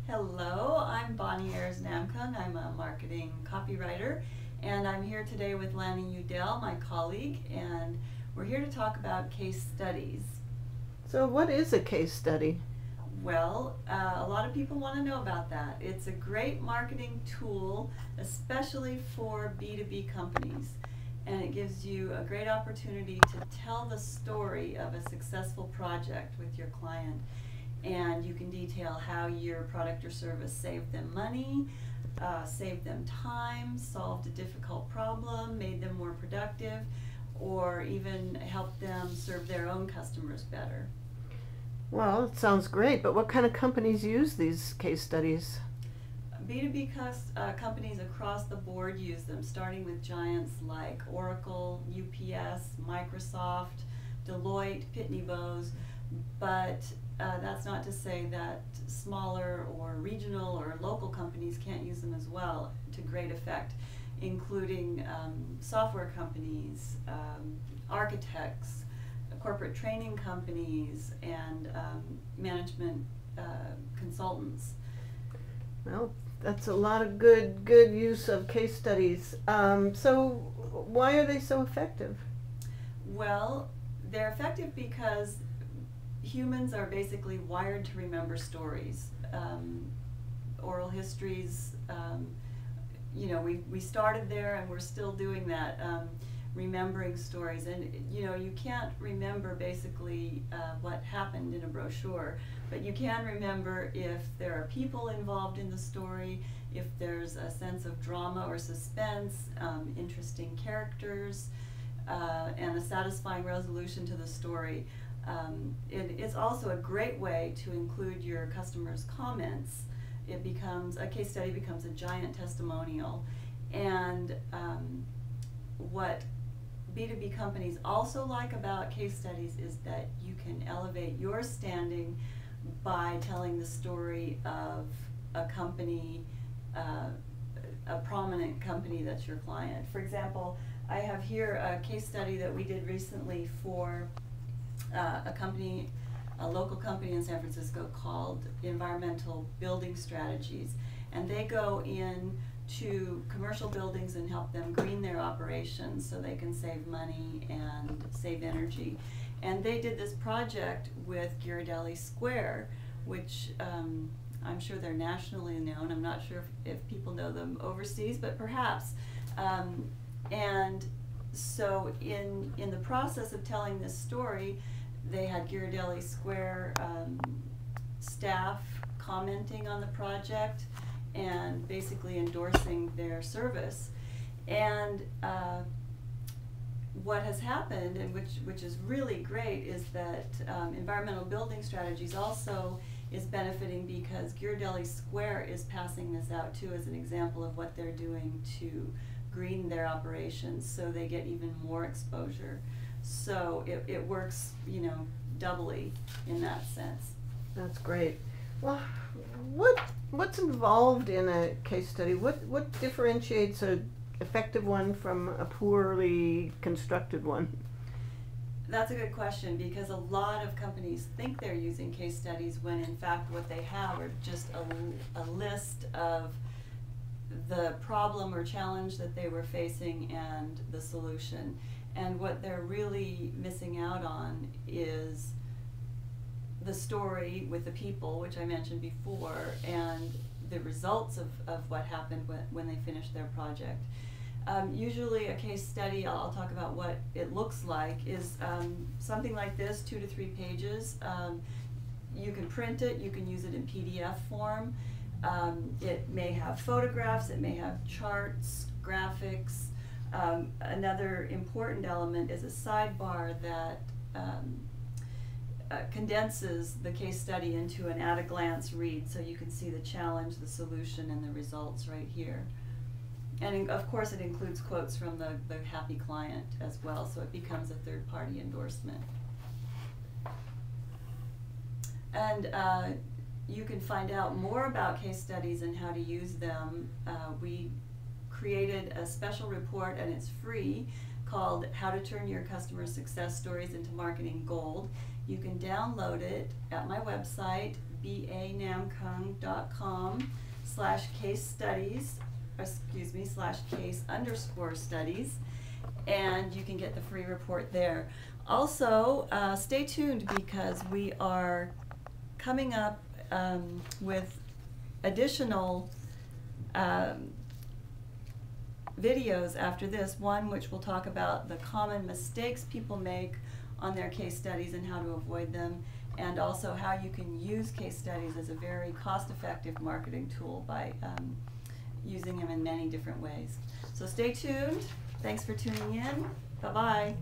Hello, I'm Bonnie Ayers Namkung. I'm a marketing copywriter, and I'm here today with Lanny Udell, my colleague, and we're here to talk about case studies. So what is a case study? Well, a lot of people want to know about that. It's a great marketing tool, especially for B2B companies, and it gives you a great opportunity to tell the story of a successful project with your client. And you can detail how your product or service saved them money, saved them time, solved a difficult problem, made them more productive, or even helped them serve their own customers better. Well, it sounds great, but what kind of companies use these case studies? B2B companies across the board use them, starting with giants like Oracle, UPS, Microsoft, Deloitte, Pitney Bowes, but that's not to say that smaller or regional or local companies can't use them as well to great effect, including software companies, architects, corporate training companies, and management consultants. Well, that's a lot of good use of case studies. So why are they so effective? Well, they're effective because humans are basically wired to remember stories. Oral histories, we started there and we're still doing that, remembering stories. And, you can't remember basically what happened in a brochure, but you can remember if there are people involved in the story, if there's a sense of drama or suspense, interesting characters, and a satisfying resolution to the story. It's also a great way to include your customers' comments. A case study becomes a giant testimonial. And what B2B companies also like about case studies is that you can elevate your standing by telling the story of a company, a prominent company that's your client. For example, I have here a case study that we did recently for a local company in San Francisco called Environmental Building Strategies, and they go in to commercial buildings and help them green their operations so they can save money and save energy. And they did this project with Ghirardelli Square, which I'm sure they're nationally known. I'm not sure if people know them overseas, but perhaps. And so in the process of telling this story, they had Ghirardelli Square staff commenting on the project and basically endorsing their service. And what has happened, and which is really great, is that Environmental Building Strategies also is benefiting because Ghirardelli Square is passing this out too as an example of what they're doing to green their operations, so they get even more exposure. So it works, doubly in that sense. That's great. Well, what's involved in a case study? What differentiates an effective one from a poorly constructed one? That's a good question, because a lot of companies think they're using case studies when in fact what they have are just a list of the problem or challenge that they were facing and the solution. And what they're really missing out on is the story with the people, which I mentioned before, and the results of what happened when they finished their project. Usually a case study, I'll talk about what it looks like, is something like this, 2 to 3 pages. You can print it, you can use it in PDF form. It may have photographs, it may have charts, graphics. Another important element is a sidebar that condenses the case study into an at-a-glance read, so you can see the challenge, the solution, and the results right here. And of course it includes quotes from the happy client as well, so it becomes a third-party endorsement. And you can find out more about case studies and how to use them. We created a special report, and it's free, called How to Turn Your Customer Success Stories into Marketing Gold. You can download it at my website, banamkung.com/case studies, /case_studies, and you can get the free report there. Also, stay tuned because we are coming up with additional videos after this, one which will talk about the common mistakes people make on their case studies and how to avoid them, and also how you can use case studies as a very cost-effective marketing tool by using them in many different ways. So stay tuned. Thanks for tuning in. Bye-bye.